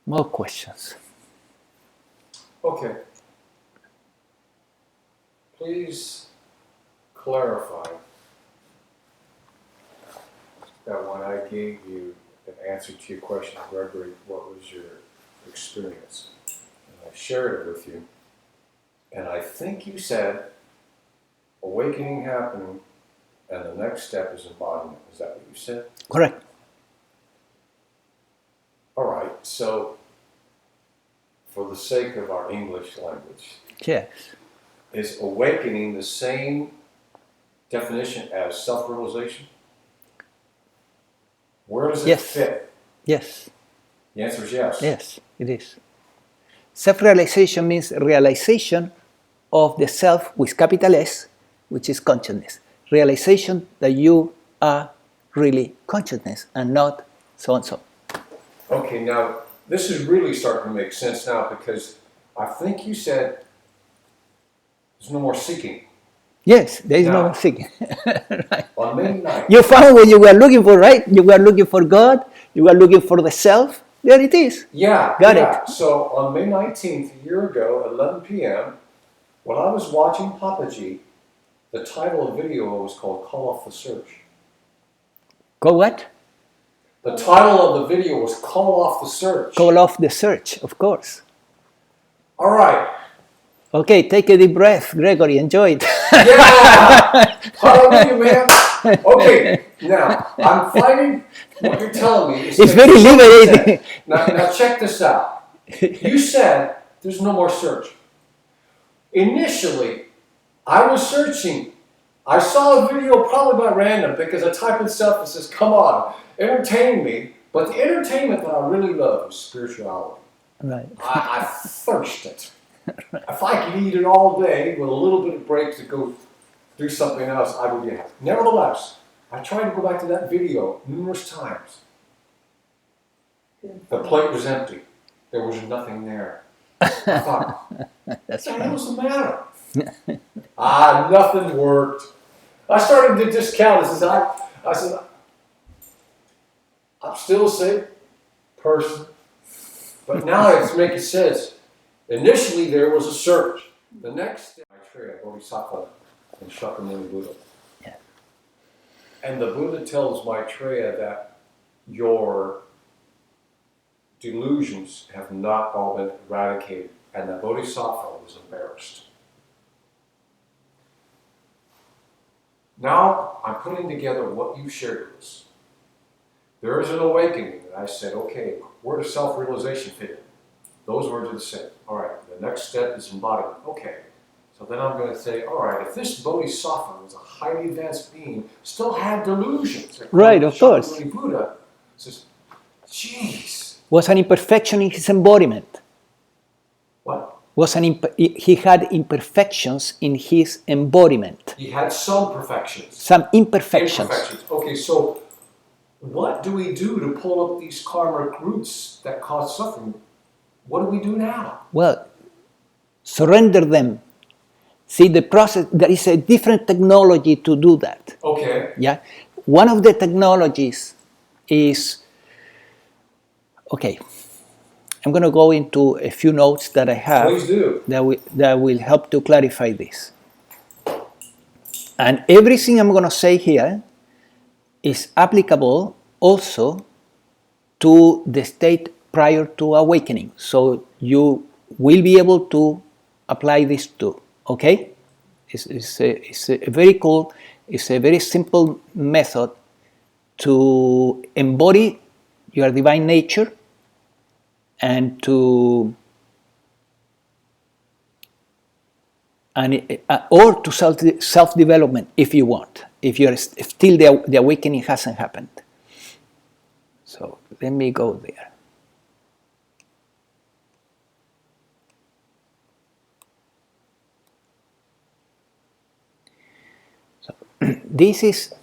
More questions. Okay. Please clarify that when I gave you an answer to your question, Gregory, what was your experience? And I shared it with you. And I think you said awakening happening and the next step is embodiment. Is that what you said? Correct. All right. So for the sake of our English language, Yes. is awakening the same definition as self-realization? Where does it fit? Yes. The answer is yes. Yes, it is. Self-realization means realization of the self with capital S, which is consciousness. Realization that you are really consciousness and not so-and-so. Okay, now this is really starting to make sense now because I think you said there's no more seeking. Yes, there is no Now, more seeking. Right. On May 9th, You found what you were looking for, right? You were looking for God, you were looking for the self. There it is. Got it. So on May 19th, a year ago, at 11 p.m., when I was watching Papaji, the title of the video was called Call Off the Search. Go what? The title of the video was Call Off the Search. Call off the search, of course. All right. Okay, take a deep breath, Gregory. Enjoy it. Yeah! Hallelujah, man. Okay, now, I'm finding what you're telling me. It's very liberating. Now, check this out. You said there's no more search. Initially, I was searching. I saw a video probably by random because I type in stuff that says, come on, entertain me. But the entertainment that I really love is spirituality. Right. I thirst it. If I could eat it all day with a little bit of break to go do something else, I would be happy. Nevertheless, I tried to go back to that video numerous times. The plate was empty. There was nothing there. I thought, what the hell was the matter? Nothing worked. I started to discount this. I said, I'm still the same person. But now it's making sense. Initially, there was a search. The next step, Maitreya, Bodhisattva, and Shakyamuni Buddha. Yeah. And the Buddha tells Maitreya that your delusions have not all been eradicated, and the Bodhisattva was embarrassed. Now, I'm putting together what you shared with us. There is an awakening, and I said, okay, where does self-realization fit in? Those words are the same. All right, the next step is embodiment. Okay, so then I'm going to say, all right, if this Bodhisattva was a highly advanced being, still had delusions. Right, of course. Buddha says, geez. Was an imperfection in his embodiment. What? He had imperfections in his embodiment. He had some perfections. Some imperfections. Okay, so what do we do to pull up these karmic roots that cause suffering? What do we do now? Well, surrender them. See, the process, there is a different technology to do that. Okay. Yeah. One of the technologies is, okay, I'm going to go into a few notes that I have. Please do. That will help to clarify this. And everything I'm going to say here is applicable also to the state prior to awakening. So you will be able to apply this too. Okay? It's a very cool, it's a very simple method to embody your divine nature and to or to self-development if you want, if still the awakening hasn't happened. So let me go there. So this is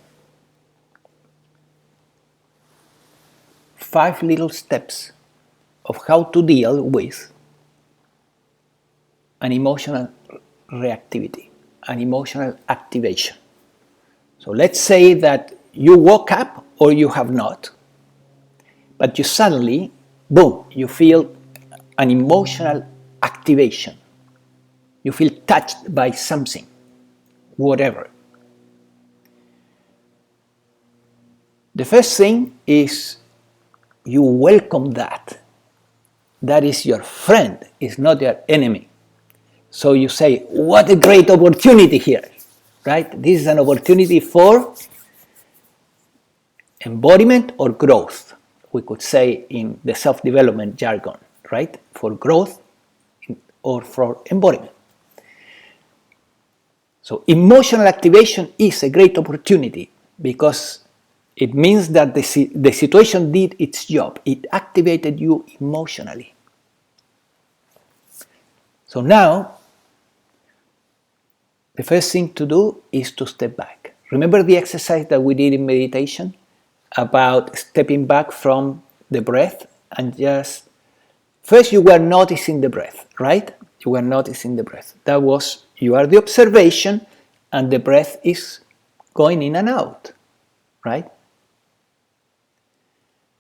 5 little steps of how to deal with an emotional reactivity, an emotional activation. So let's say that you woke up or you have not, but you suddenly boom, you feel an emotional activation. You feel touched by something, whatever. The first thing is you welcome that. That is your friend, it's not your enemy. So you say, what a great opportunity here, right? This is an opportunity for embodiment or growth, we could say in the self-development jargon, right? For growth or for embodiment. So emotional activation is a great opportunity because it means that the situation did its job. It activated you emotionally. So now, the first thing to do is to step back. Remember the exercise that we did in meditation about stepping back from the breath and just, first you were noticing the breath, right? You were noticing the breath. That was, you are the observation and the breath is going in and out, right?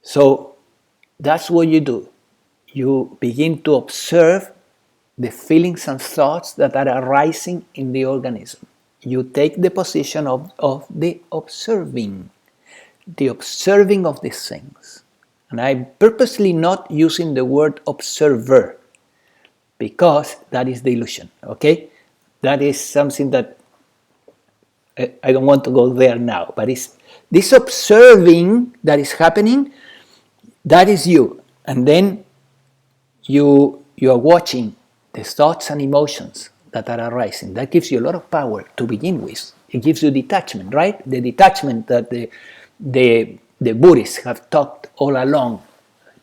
So that's what you do. You begin to observe the feelings and thoughts that are arising in the organism. You take the position of the observing of these things. And I'm purposely not using the word observer because that is the illusion, okay? That is something that I don't want to go there now, but it's this observing that is happening, that is you. And then you are watching the thoughts and emotions that are arising. That gives you a lot of power to begin with. It gives you detachment, right? The detachment that the Buddhists have talked all along,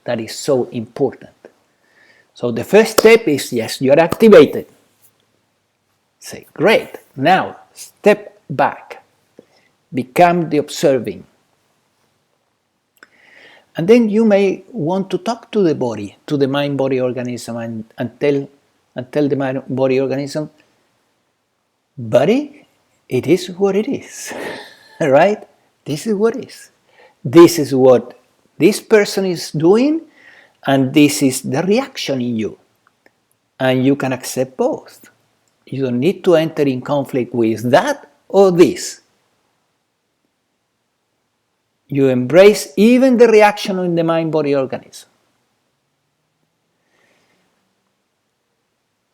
that is so important. So the first step is, yes, you're activated. Say, great, now step back. Become the observing. And then you may want to talk to the body, to the mind-body organism, and tell the mind-body organism, buddy, it is what it is, right? This is what it is. This is what this person is doing, and this is the reaction in you. And you can accept both. You don't need to enter in conflict with that or this. You embrace even the reaction in the mind-body organism.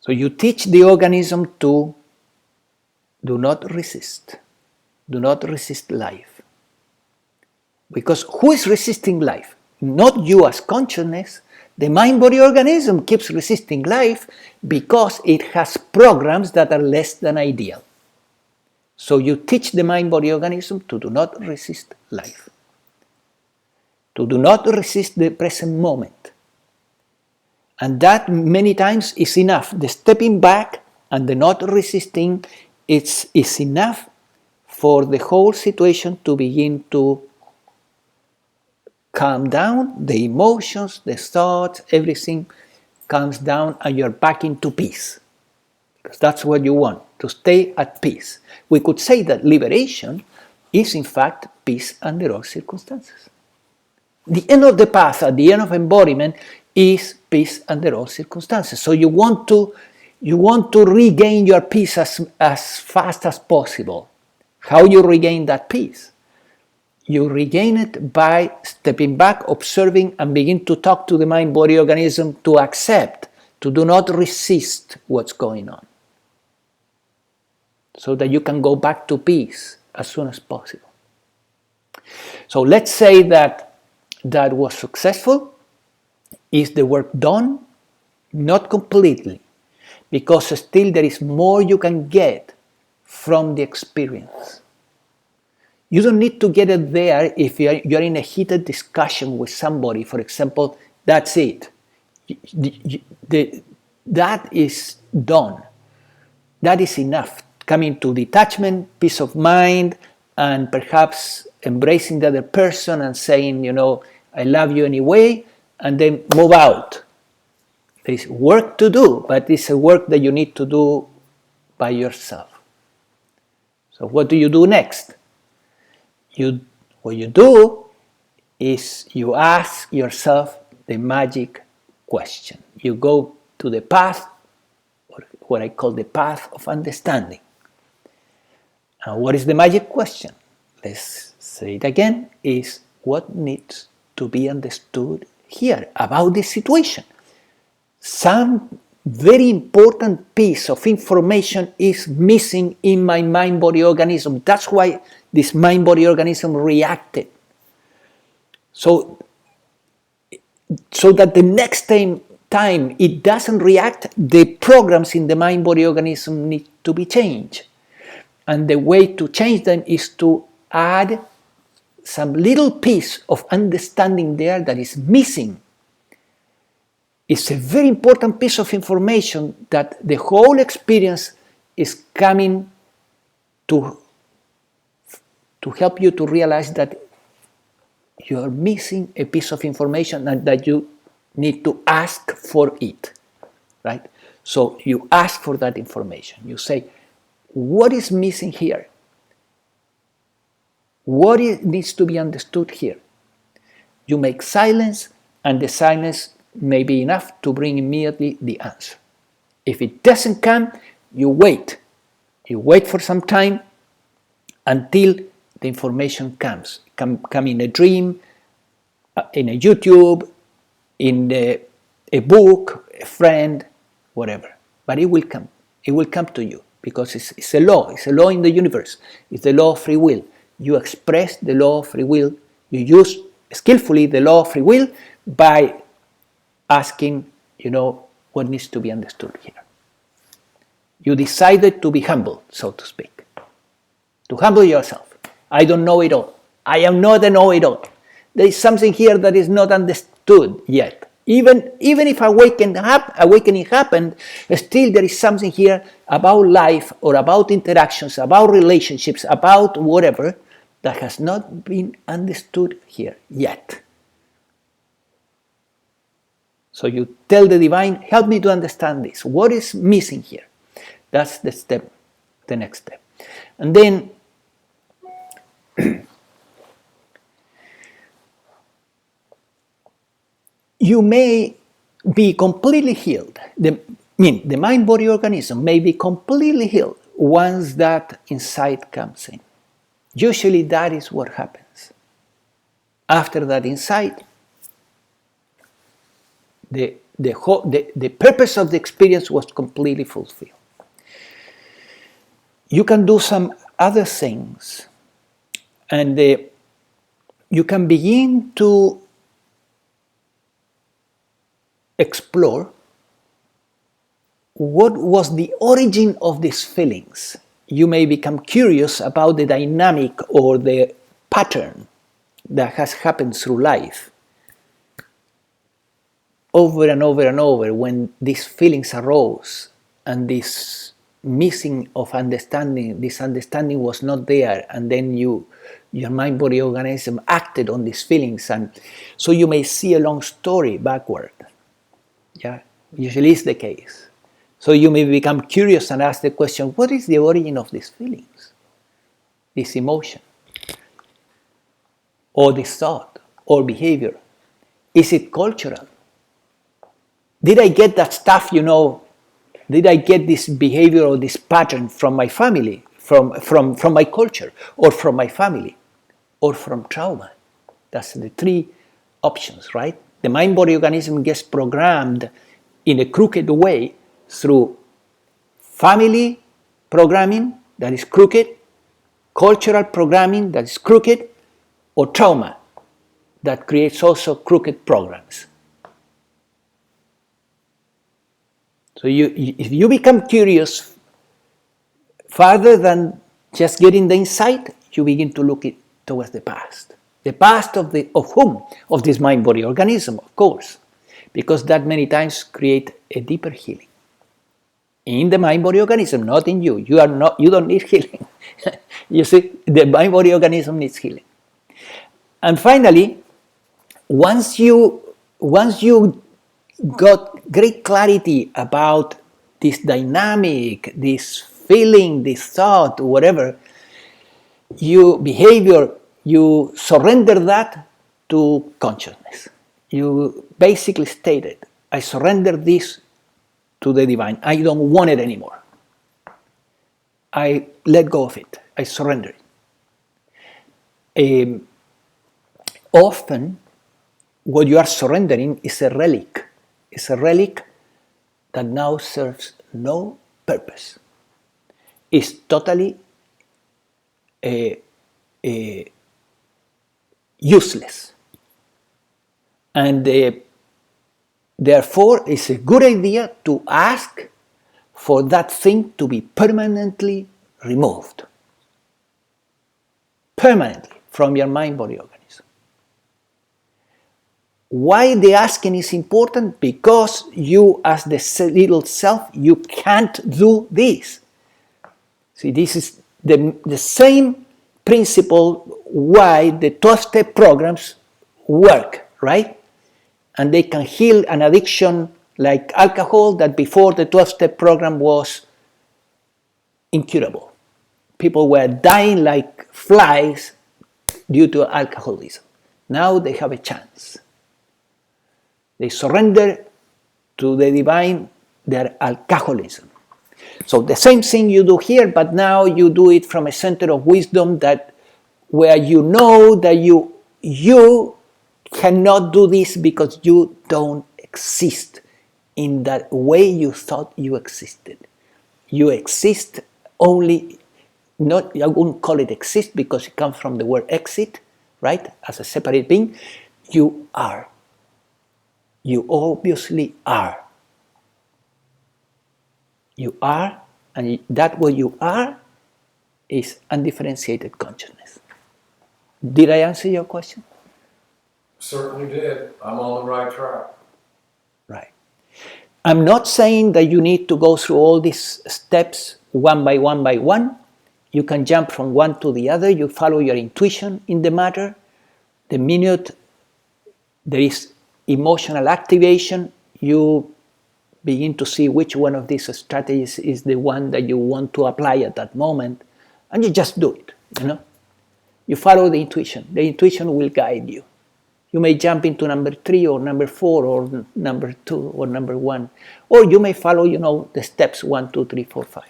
So you teach the organism to do not resist. Do not resist life. Because who is resisting life? Not you as consciousness. The mind-body organism keeps resisting life because it has programs that are less than ideal. So you teach the mind-body organism to do not resist life. To do not resist the present moment. And that many times is enough. The stepping back and the not resisting is enough for the whole situation to begin to calm down. The emotions, the thoughts, everything calms down and you're back into peace. Because that's what you want, to stay at peace. We could say that liberation is in fact peace under all circumstances. The end of the path, at the end of embodiment, is peace under all circumstances. So you want to regain your peace as fast as possible. How you regain that peace? You regain it by stepping back, observing, and begin to talk to the mind-body organism to accept, to do not resist what's going on. So that you can go back to peace as soon as possible. So let's say that was successful. Is the work done? Not completely, because still there is more you can get from the experience. You don't need to get it there if you're in a heated discussion with somebody, for example. That's it. That is done. That is enough. Coming to detachment, peace of mind, and perhaps embracing the other person and saying, I love you anyway, and then move out. There is work to do, but it's a work that you need to do by yourself. So what do you do next? What you do is you ask yourself the magic question. You go to the path, or what I call the path of understanding. And what is the magic question? Let's say it again, is what needs to be understood here about this situation. Some very important piece of information is missing in my mind-body organism. That's why this mind-body organism reacted. So that the next time it doesn't react, the programs in the mind-body organism need to be changed. And the way to change them is to add some little piece of understanding there that is missing. It's a very important piece of information that the whole experience is coming to help you to realize that you are missing a piece of information and that you need to ask for it, right? So you ask for that information. You say, what is missing here? What needs to be understood here? You make silence, and the silence may be enough to bring immediately the answer. If it doesn't come, you wait. You wait for some time until the information comes. Come in a dream, in a YouTube, in a book, a friend, whatever. But it will come. It will come to you because it's a law. It's a law in the universe. It's the law of free will. You express the law of free will. You use skillfully the law of free will by asking, what needs to be understood here. You decided to be humble, so to speak. To humble yourself. I don't know it all. I am not a know-it-all. There is something here that is not understood yet. Even if awakening happened, still there is something here about life or about interactions, about relationships, about whatever that has not been understood here yet. So you tell the divine, help me to understand this. What is missing here? That's the step, the next step. And then you may be completely healed. The mind-body organism may be completely healed once that insight comes in. Usually that is what happens. After that insight, the purpose of the experience was completely fulfilled. You can do some other things, and you can begin to explore what was the origin of these feelings. You may become curious about the dynamic or the pattern that has happened through life. Over and over and over, when these feelings arose and this missing of understanding, this understanding was not there, and then your mind-body organism acted on these feelings, and so you may see a long story backward. Yeah, usually is the case. So you may become curious and ask the question, what is the origin of these feelings, this emotion, or this thought, or behavior? Is it cultural? Did I get that stuff, did I get this behavior or this pattern from my family, from my culture, or from my family, or from trauma? That's the three options, right? The mind-body organism gets programmed in a crooked way through family programming that is crooked, cultural programming that is crooked, or trauma that creates also crooked programs. So if you become curious, further than just getting the insight, you begin to look towards the past. The past of whom? Of this mind-body organism, of course, because that many times create a deeper healing. In the mind-body organism, not in you. You don't need healing. You see, the mind-body organism needs healing. And finally, once you got great clarity about this dynamic, this feeling, this thought, whatever, you surrender that to consciousness. you basically stated, I surrender this to the divine. I don't want it anymore. I let go of it. I surrender it. Often, what you are surrendering is a relic. It's a relic that now serves no purpose. It's totally useless. And therefore, it's a good idea to ask for that thing to be permanently removed. Permanently from your mind, body, organism. Why the asking is important? Because you, as the little self, you can't do this. See, this is the same principle why the 12-step programs work, right? And they can heal an addiction like alcohol that before the 12-step program was incurable. People were dying like flies due to alcoholism. Now they have a chance. They surrender to the divine their alcoholism. So the same thing you do here, but now you do it from a center of wisdom that where you know that you cannot do this because you don't exist in that way you thought you existed. You exist only, not, I wouldn't call it exist because it comes from the word exit, right? As a separate being, you are. You obviously are. You are, and that what you are is undifferentiated consciousness. Did I answer your question? Certainly did. I'm on the right track. Right. I'm not saying that you need to go through all these steps one by one by one. You can jump from one to the other. You follow your intuition in the matter. The minute there is emotional activation, you begin to see which one of these strategies is the one that you want to apply at that moment, and you just do it, You follow the intuition. The intuition will guide you. You may jump into number 3 or number 4 or number 2 or number 1. Or you may follow, the steps 1, 2, 3, 4, 5.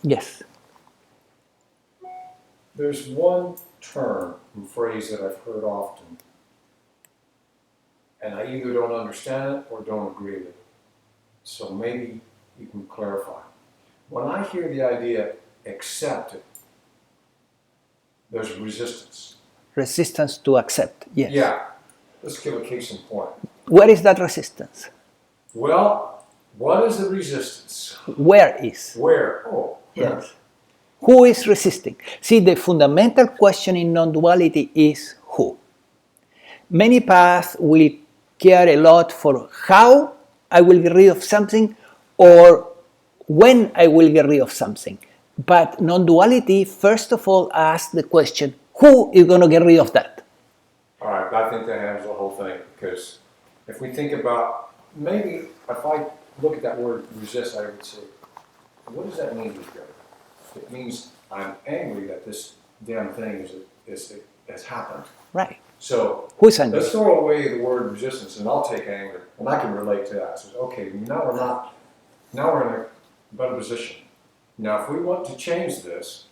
Yes? There's one term and phrase that I've heard often, and I either don't understand it or don't agree with it. So maybe you can clarify. When I hear the idea accept it, there's resistance. Resistance to accept, yes. Yeah. Let's give a case in point. Where is that resistance? Well, what is the resistance? Where is? Where? Oh, yes. Who is resisting? See, the fundamental question in non-duality is who. Many paths will care a lot for how I will get rid of something or when I will get rid of something. But non-duality, first of all, asks the question, who is going to get rid of that? All right, I think that handles the whole thing, because if we think about, maybe if I look at that word resist, I would say, what does that mean to you? It means I'm angry that this damn thing has happened. Right. So who's angry? Let's throw away the word resistance, and I'll take anger, and I can relate to that. So, okay, now we're in a better position. Now, if we want to change this,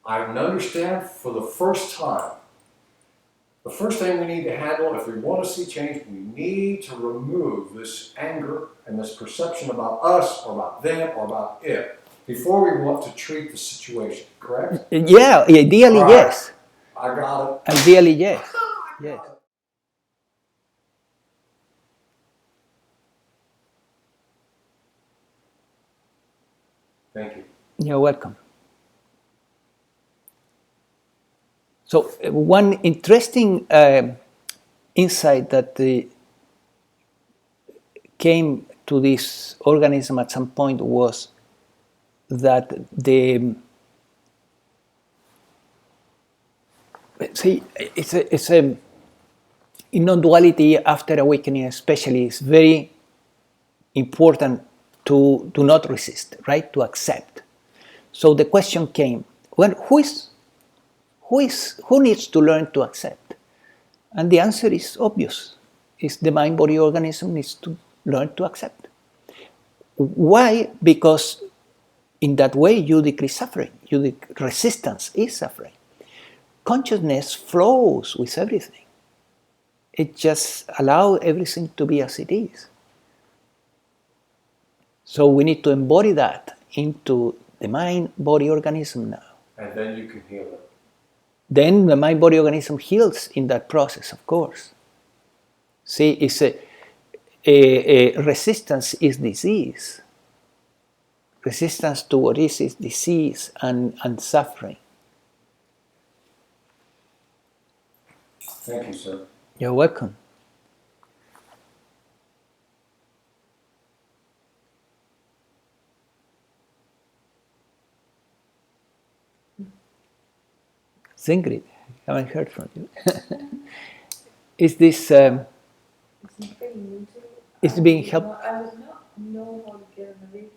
I can understand for the first time, the first thing we need to handle, if we want to see change, we need to remove this anger and this perception about us or about them or about it before we want to treat the situation, correct? Yeah, ideally, right. Yes. I got it. Ideally, yes. Yes. Thank you. You're welcome. So one interesting insight that came to this organism at some point was that in non-duality after awakening especially, it's very important to not resist, right? To accept. So the question came, well, who who needs to learn to accept? And the answer is obvious. It's the mind-body organism needs to learn to accept. Why? Because in that way you decrease suffering. Resistance is suffering. Consciousness flows with everything. It just allows everything to be as it is. So we need to embody that into the mind-body organism now. And then you can heal it. Then the mind-body organism heals in that process, of course. See, it's a resistance is disease. Resistance to what is disease and suffering. Thank you, sir. You're welcome. Zingrid, haven't heard from you. Is this It's pretty new to me. is being helped? I was not know how to get an awakening.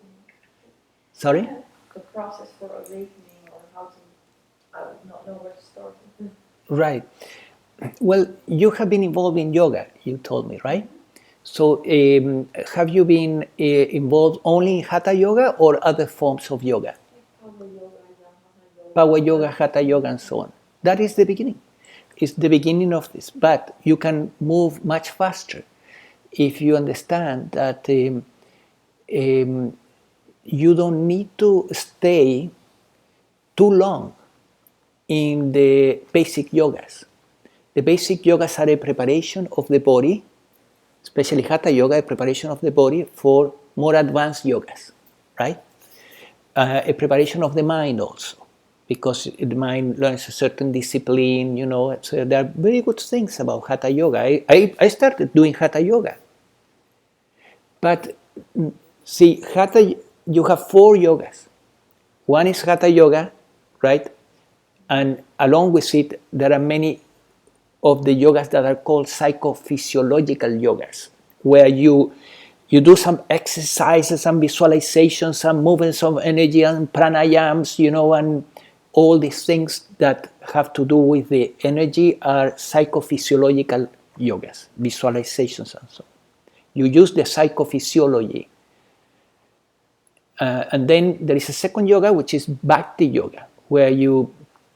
Sorry? The process for awakening, or how to, I would not know where to start. Right. Well, you have been involved in yoga, you told me, right? So have you been involved only in Hatha Yoga or other forms of yoga? Power Yoga, Hatha Yoga, and so on. That is the beginning. It's the beginning of this. But you can move much faster if you understand that you don't need to stay too long in the basic yogas. The basic yogas are a preparation of the body, especially Hatha Yoga, a preparation of the body for more advanced yogas, right? A preparation of the mind also, because the mind learns a certain discipline, you know. So there are very good things about Hatha Yoga. I started doing Hatha Yoga. But see, Hatha, you have 4 yogas. One is Hatha Yoga, right? And along with it, there are many of the yogas that are called Psycho-Physiological yogas, where you do some exercises, some visualizations, some movements of energy and pranayams, you know, and all these things that have to do with the energy are psychophysiological yogas, visualizations and so on. You use the psychophysiology. And then there is a second yoga, which is Bhakti Yoga, where you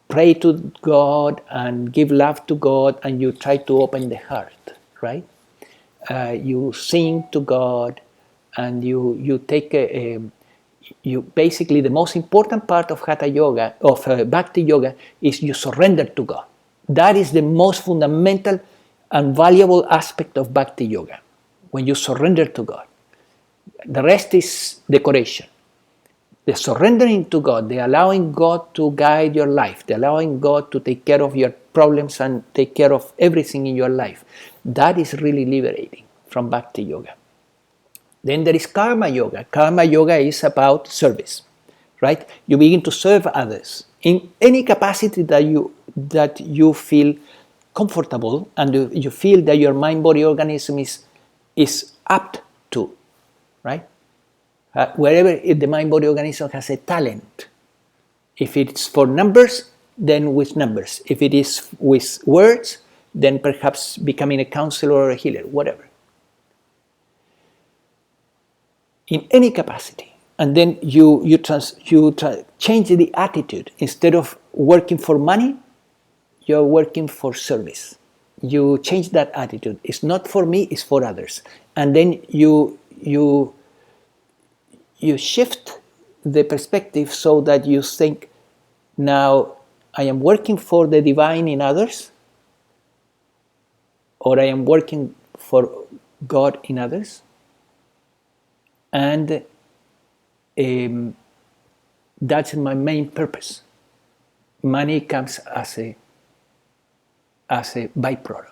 pray to God and give love to God, and you try to open the heart, right? You sing to God, and you take you basically, the most important part of Hatha Yoga, of Bhakti Yoga, is you surrender to God. That is the most fundamental and valuable aspect of Bhakti Yoga, when you surrender to God. The rest is decoration. The surrendering to God, the allowing God to guide your life, the allowing God to take care of your problems and take care of everything in your life, that is really liberating from Bhakti Yoga. Then there is Karma Yoga. Karma Yoga is about service, right? You begin to serve others in any capacity that you feel comfortable and you feel that your mind-body organism is apt to, right? Wherever the mind-body organism has a talent. If it's for numbers, then with numbers. If it is with words, then perhaps becoming a counselor or a healer, whatever. In any capacity. And then you change the attitude. Instead of working for money, you're working for service. You change that attitude. It's not for me, it's for others. And then you shift the perspective so that you think, now I am working for the divine in others, or I am working for God in others, and that's my main purpose. Money comes as a byproduct.